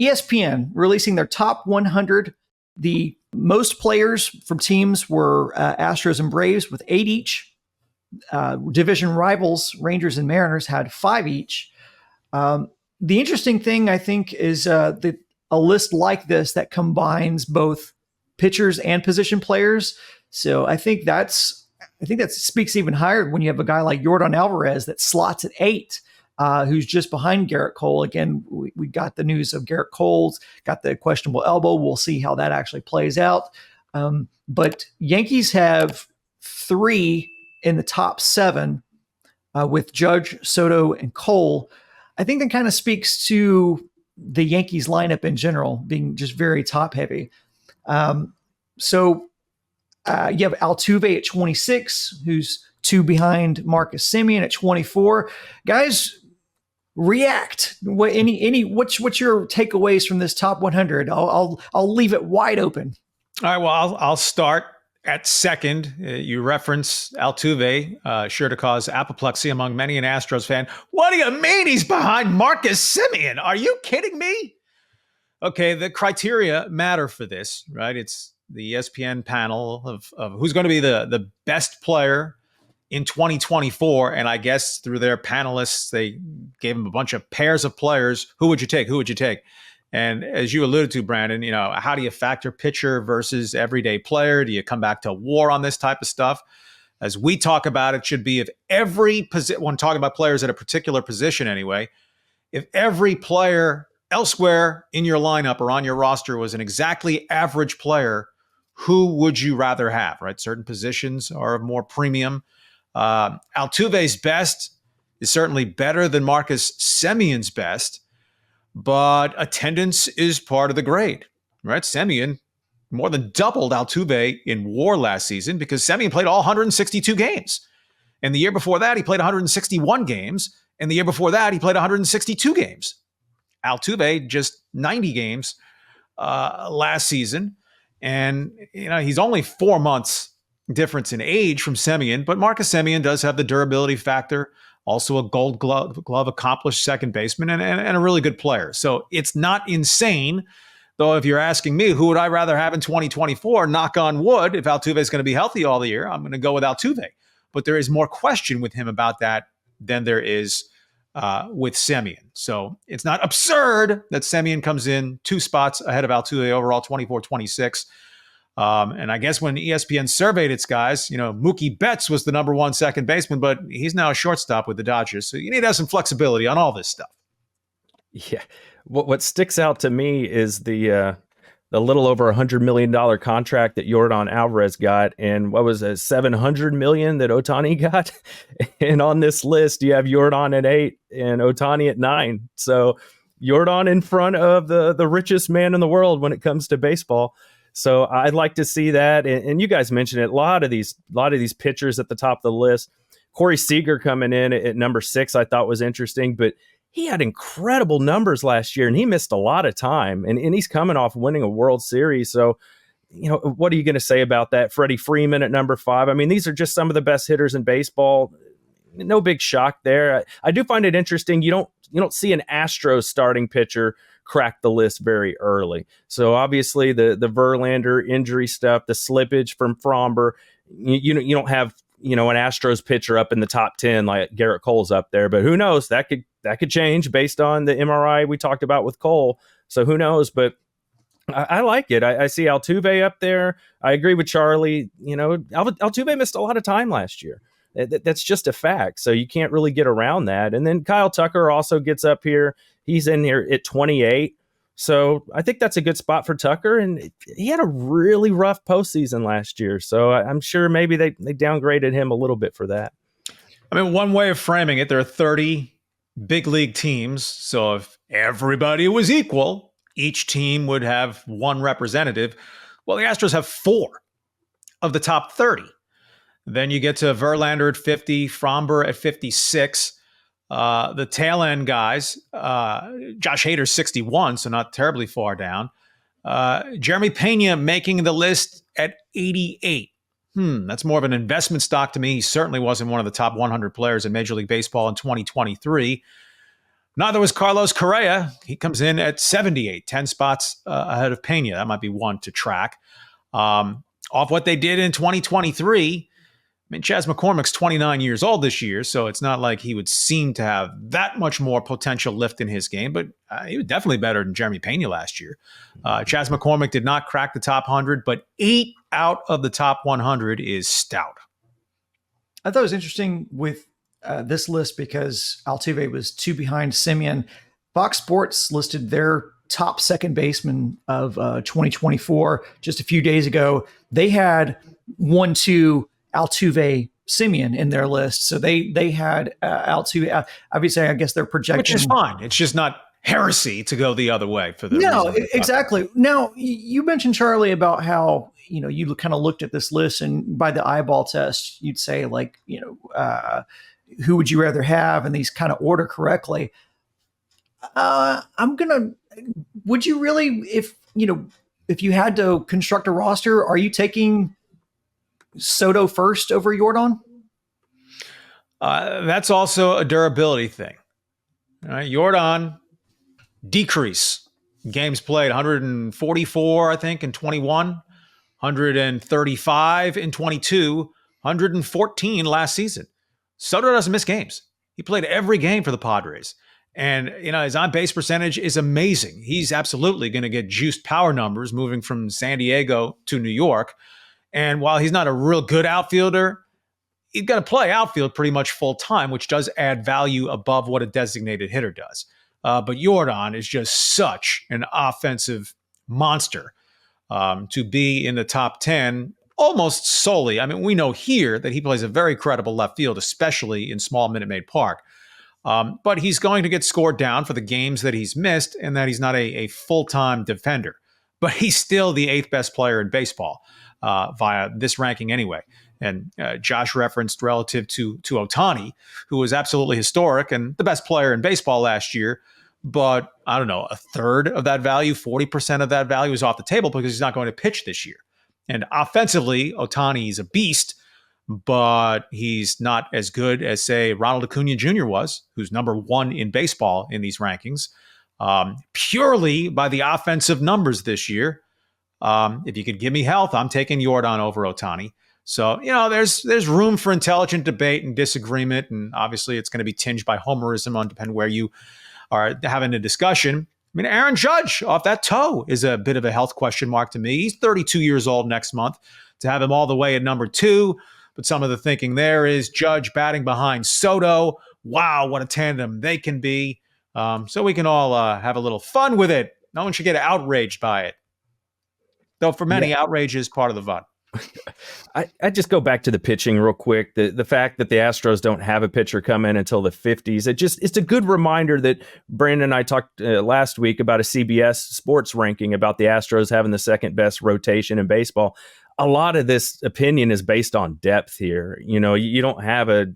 ESPN releasing their top 100. The most players from teams were Astros and Braves with 8 each. Division rivals, Rangers and Mariners, had 5 each. The interesting thing, I think, is a list like this that combines both pitchers and position players. So I think that speaks even higher when you have a guy like Yordan Alvarez that slots at 8, who's just behind Garrett Cole. Again, we got the news of Garrett Cole's got the questionable elbow. We'll see how that actually plays out. But Yankees have 3 in the top 7 with Judge, Soto, and Cole. I think that kind of speaks to the Yankees lineup in general being just very top heavy. So you have Altuve at 26, who's 2 behind Marcus Semien at 24. Guys, react. What's your takeaways from this top 100? I'll leave it wide open. All right. Well, I'll start at second. You reference Altuve, sure to cause apoplexy among many an Astros fan. What do you mean he's behind Marcus Semien? Are you kidding me? Okay, the criteria matter for this, right? It's the ESPN panel of who's going to be the best player in 2024. And I guess through their panelists, they gave him a bunch of pairs of players. Who would you take? Who would you take? And as you alluded to, Brandon, how do you factor pitcher versus everyday player? Do you come back to WAR on this type of stuff? As we talk about, it should be if every position, when talking about players at a particular position anyway, if every player elsewhere in your lineup or on your roster was an exactly average player, who would you rather have, right? Certain positions are of more premium. Altuve's best is certainly better than Marcus Semien's best, but attendance is part of the grade, right? Semien more than doubled Altuve in WAR last season because Semien played all 162 games. And the year before that, he played 161 games. And the year before that, he played 162 games. Altuve just 90 games last season. And, he's only 4 months difference in age from Semien, but Marcus Semien does have the durability factor. Also a Gold Glove accomplished second baseman and a really good player. So it's not insane, though. If you're asking me, who would I rather have in 2024, knock on wood, if Altuve is going to be healthy all the year, I'm going to go with Altuve. But there is more question with him about that than there is with Semien. So it's not absurd that Semien comes in 2 spots ahead of Altuve overall, 24-26. And I guess when ESPN surveyed its guys, Mookie Betts was the number 1 second baseman, but he's now a shortstop with the Dodgers. So you need to have some flexibility on all this stuff. Yeah. What sticks out to me is the little over $100 million contract that Yordan Alvarez got, and what was it, $700 million that Ohtani got? And on this list, you have Yordan at 8 and Ohtani at 9. So Yordan in front of the richest man in the world when it comes to baseball. So I'd like to see that. And you guys mentioned it. A lot of these pitchers at the top of the list. Corey Seager coming in at number 6, I thought was interesting, but he had incredible numbers last year and he missed a lot of time. And he's coming off winning a World Series. So, what are you going to say about that? Freddie Freeman at number 5. I mean, these are just some of the best hitters in baseball. No big shock there. I do find it interesting. You don't see an Astros starting pitcher crack the list very early. So obviously the Verlander injury stuff, the slippage from Fromber, you don't have, an Astros pitcher up in the top 10 like Garrett Cole's up there, but who knows? That could change based on the MRI we talked about with Cole. So who knows? But I like it. I see Altuve up there. I agree with Charlie. Altuve missed a lot of time last year. That's just a fact. So you can't really get around that. And then Kyle Tucker also gets up here. He's in here at 28. So I think that's a good spot for Tucker. And he had a really rough postseason last year. So I'm sure maybe they downgraded him a little bit for that. I mean, one way of framing it, there are 30 big league teams. So if everybody was equal, each team would have 1 representative. Well, the Astros have 4 of the top 30. Then you get to Verlander at 50, Fromber at 56. The tail end guys, Josh Hader's 61, so not terribly far down. Jeremy Pena making the list at 88. That's more of an investment stock to me. He certainly wasn't one of the top 100 players in Major League Baseball in 2023. Neither was Carlos Correa. He comes in at 78, 10 spots ahead of Pena. That might be one to track. Off what they did in 2023, I mean, Chas McCormick's 29 years old this year, so it's not like he would seem to have that much more potential lift in his game, but he was definitely better than Jeremy Pena last year. Chas McCormick did not crack the top 100, but 8 out of the top 100 is stout. I thought it was interesting with this list because Altuve was 2 behind Semien. Fox Sports listed their top second baseman of 2024 just a few days ago. They had 1-2 Altuve Semien in their list. So they had Altuve. Obviously, I guess they're projecting. Which is fine. It's just not heresy to go the other way for the No, exactly. Now, you mentioned, Charlie, about how, you kind of looked at this list and by the eyeball test, you'd say like, who would you rather have? And these kind of order correctly. Would you really, if you had to construct a roster, are you taking Soto first over Yordan? That's also a durability thing. All right, Yordan decrease. Games played 144, I think, in 21, 135 in 22, 114 last season. Soto doesn't miss games. He played every game for the Padres. And, his on-base percentage is amazing. He's absolutely going to get juiced power numbers moving from San Diego to New York. And while he's not a real good outfielder, he's going to play outfield pretty much full time, which does add value above what a designated hitter does. But Yordan is just such an offensive monster to be in the top 10 almost solely. I mean, we know here that he plays a very credible left field, especially in small Minute Maid Park. But he's going to get scored down for the games that he's missed and that he's not a full-time defender. But he's still the 8th best player in baseball via this ranking anyway. And Josh referenced relative to Ohtani, who was absolutely historic and the best player in baseball last year. But I don't know, a third of that value, 40% of that value is off the table because he's not going to pitch this year. And offensively, Ohtani is a beast, but he's not as good as, say, Ronald Acuna Jr. was, who's number 1 in baseball in these rankings, purely by the offensive numbers this year. If you could give me health, I'm taking Yordan over Ohtani. So, there's room for intelligent debate and disagreement, and obviously it's going to be tinged by homerism on depending where you are having a discussion. I mean, Aaron Judge off that toe is a bit of a health question mark to me. He's 32 years old next month. To have him all the way at number 2, but some of the thinking there is Judge batting behind Soto. Wow, what a tandem they can be. So we can all have a little fun with it. No one should get outraged by it. Though for many, outrage is part of the fun. I just go back to the pitching real quick. The fact that the Astros don't have a pitcher come in until the 50s, it's a good reminder that Brandon and I talked last week about a CBS Sports ranking about the Astros having the second best rotation in baseball. A lot of this opinion is based on depth here. You don't have a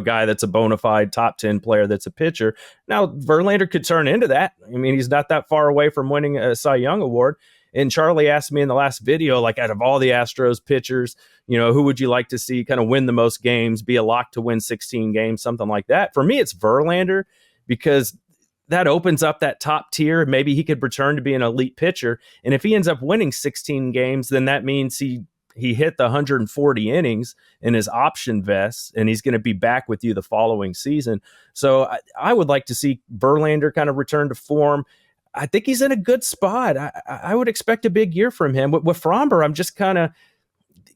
guy that's a bona fide top 10 player that's a pitcher. Now, Verlander could turn into that. I mean, he's not that far away from winning a Cy Young award. And Charlie asked me in the last video, like, out of all the Astros pitchers, who would you like to see kind of win the most games, be a lock to win 16 games, something like that? For me, it's Verlander, because that opens up that top tier. Maybe he could return to be an elite pitcher. And if he ends up winning 16 games, then that means he hit the 140 innings in his option vest, and he's going to be back with you the following season. So I would like to see Verlander kind of return to form. I think he's in a good spot. I would expect a big year from him. With Fromber, I'm just kind of,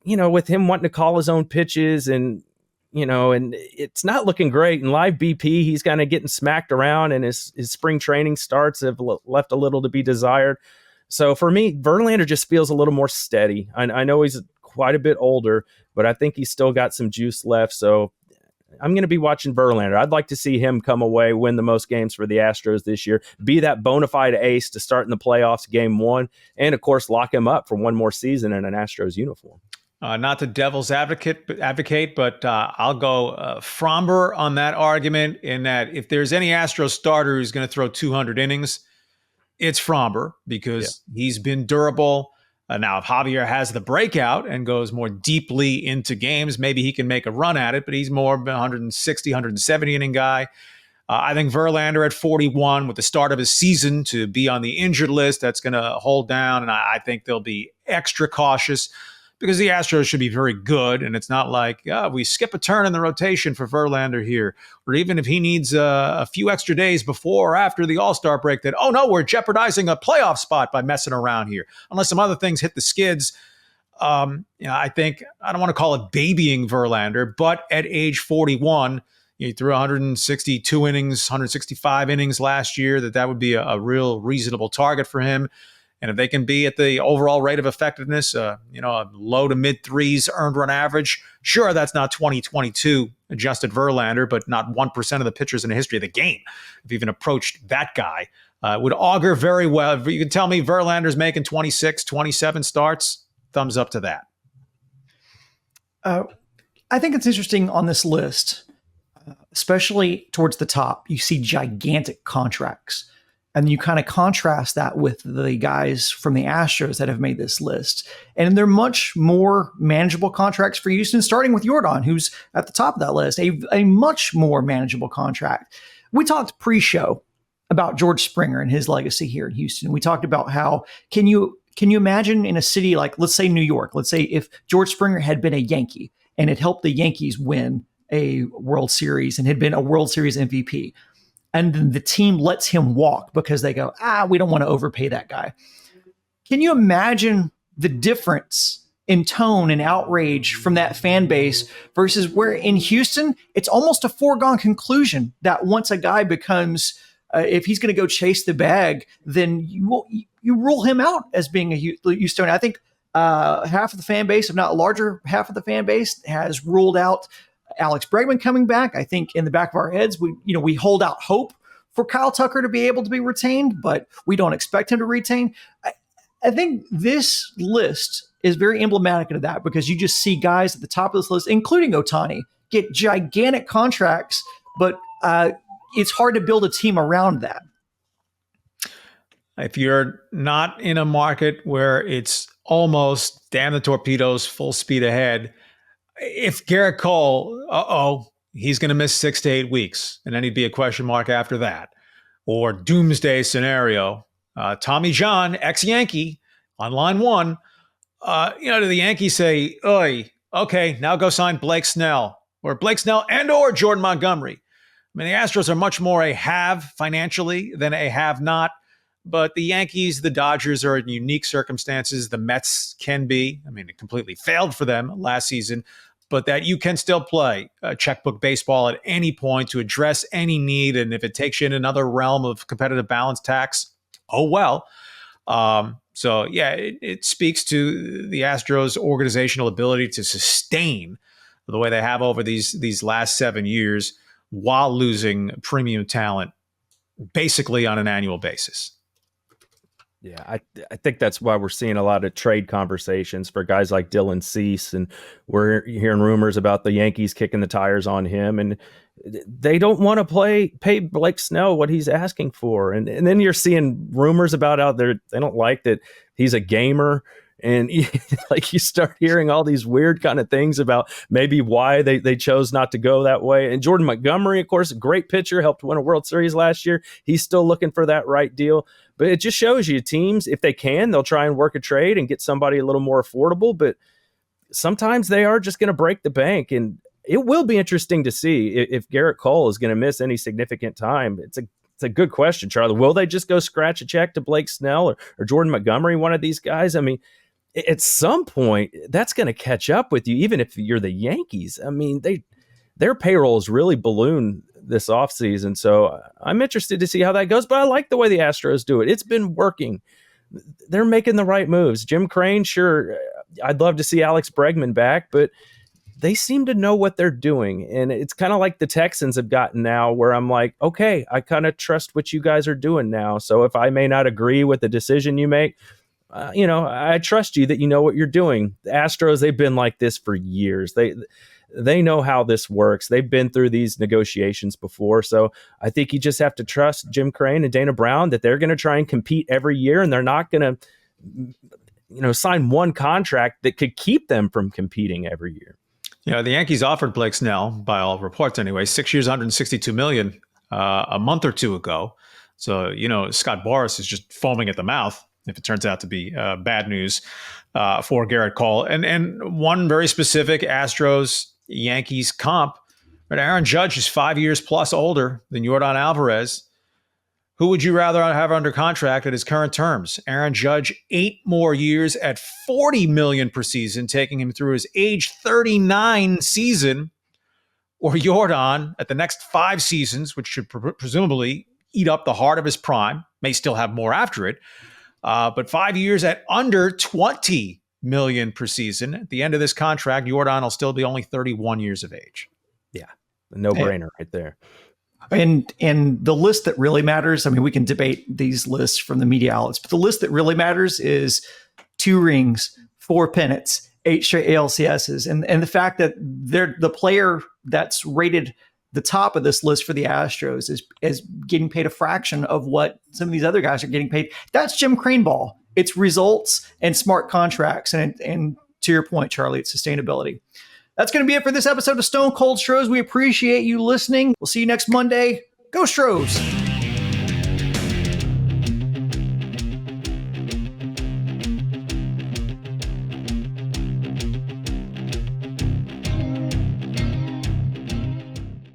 with him wanting to call his own pitches and it's not looking great. In live BP, he's kind of getting smacked around, and his spring training starts have left a little to be desired. So for me, Verlander just feels a little more steady. I know he's quite a bit older, but I think he's still got some juice left. So I'm going to be watching Verlander. I'd like to see him come away, win the most games for the Astros this year, be that bona fide ace to start in the playoffs game 1, and, of course, lock him up for one more season in an Astros uniform. Not the devil's advocate, but I'll go Fromber on that argument, in that if there's any Astros starter who's going to throw 200 innings, it's Fromber, because he's been durable. Now, if Javier has the breakout and goes more deeply into games, maybe he can make a run at it, but he's more of a 160, 170 inning guy. I think Verlander at 41 with the start of his season to be on the injured list, that's going to hold down. And I think they'll be extra cautious because the Astros should be very good. And it's not like we skip a turn in the rotation for Verlander here, or even if he needs a few extra days before or after the All-Star break that, oh no, we're jeopardizing a playoff spot by messing around here, unless some other things hit the skids. I think, I don't want to call it babying Verlander, but at age 41, he threw 162 innings, 165 innings last year, that would be a real reasonable target for him. And if they can be at the overall rate of effectiveness, a low to mid threes earned run average, sure, that's not 2022 adjusted Verlander, but not 1% of the pitchers in the history of the game have even approached that guy. Would augur very well. If you can tell me Verlander's making 26, 27 starts, thumbs up to that. I think it's interesting on this list, especially towards the top, you see gigantic contracts. And you kind of contrast that with the guys from the Astros that have made this list. And they're much more manageable contracts for Houston, starting with Yordan, who's at the top of that list, a much more manageable contract. We talked pre-show about George Springer and his legacy here in Houston. We talked about how, can you imagine in a city like, let's say New York, let's say if George Springer had been a Yankee and it helped the Yankees win a World Series and had been a World Series MVP, and then the team lets him walk because they go, we don't want to overpay that guy. Can you imagine the difference in tone and outrage from that fan base versus where in Houston, it's almost a foregone conclusion that once a guy becomes, if he's going to go chase the bag, then you rule him out as being a Houstonian. I think half of the fan base, if not a larger half of the fan base, has ruled out Alex Bregman coming back. I think in the back of our heads, we hold out hope for Kyle Tucker to be able to be retained, but we don't expect him to retain. I think this list is very emblematic of that because you just see guys at the top of this list, including Ohtani, get gigantic contracts, but it's hard to build a team around that. If you're not in a market where it's almost damn the torpedoes, full speed ahead, if Garrett Cole, he's going to miss 6 to 8 weeks, and then he'd be a question mark after that. Or doomsday scenario, Tommy John, ex-Yankee, on line one, do the Yankees say, okay, now go sign Blake Snell, or Blake Snell and or Jordan Montgomery? I mean, the Astros are much more a have financially than a have not. But the Yankees, the Dodgers are in unique circumstances. The Mets can be. I mean, it completely failed for them last season, but that you can still play checkbook baseball at any point to address any need. And if it takes you in another realm of competitive balance tax, oh well. So, yeah, it speaks to the Astros' organizational ability to sustain the way they have over these last 7 years while losing premium talent basically on an annual basis. Yeah, I think that's why we're seeing a lot of trade conversations for guys like Dylan Cease, and we're hearing rumors about the Yankees kicking the tires on him, and they don't want to pay Blake Snell what he's asking for, and then you're seeing rumors about out there they don't like that he's a gamer, and like you start hearing all these weird kind of things about maybe why they chose not to go that way. And Jordan Montgomery, of course, a great pitcher, helped win a World Series last year. He's still looking for that right deal. But it just shows you teams, if they can, they'll try and work a trade and get somebody a little more affordable. But sometimes they are just going to break the bank. And it will be interesting to see if Garrett Cole is going to miss any significant time. It's a good question, Charlie. Will they just go scratch a check to Blake Snell or Jordan Montgomery, one of these guys? I mean, at some point, that's going to catch up with you, even if you're the Yankees. I mean, their payrolls really balloon this offseason. So I'm interested to see how that goes, but I like the way the Astros do it. It's been working. They're making the right moves. Jim Crane, sure, I'd love to see Alex Bregman back, but they seem to know what they're doing. And it's kind of like the Texans have gotten now where I'm like, okay, I kind of trust what you guys are doing now. So if I may not agree with the decision you make, I trust you that you know what you're doing. The Astros, they've been like this for years. They know how this works. They've been through these negotiations before. So I think you just have to trust Jim Crane and Dana Brown that they're going to try and compete every year, and they're not going to, sign one contract that could keep them from competing every year. The Yankees offered Blake Snell, by all reports anyway, 6 years, $162 million. a month or two ago. So, Scott Boras is just foaming at the mouth if it turns out to be bad news for Garrett Cole. And one very specific Astros Yankees comp, but Aaron Judge is 5 years plus older than Yordan Alvarez. Who would you rather have under contract at his current terms? Aaron Judge, 8 more years at $40 million per season, taking him through his age 39 season, or Yordan at the next 5 seasons, which should presumably eat up the heart of his prime, may still have more after it, but 5 years at under $20 million per season. At the end of this contract, Yordan will still be only 31 years of age. Yeah, no brainer right there. And the list that really matters, I mean, we can debate these lists from the media outlets, but the list that really matters is 2 rings, 4 pennants, 8 straight ALCSs. And the fact that they're the player that's rated the top of this list for the Astros is getting paid a fraction of what some of these other guys are getting paid. That's Jim Crane ball. It's results and smart contracts. And to your point, Charlie, it's sustainability. That's going to be it for this episode of Stone Cold Stros. We appreciate you listening. We'll see you next Monday. Go Stros!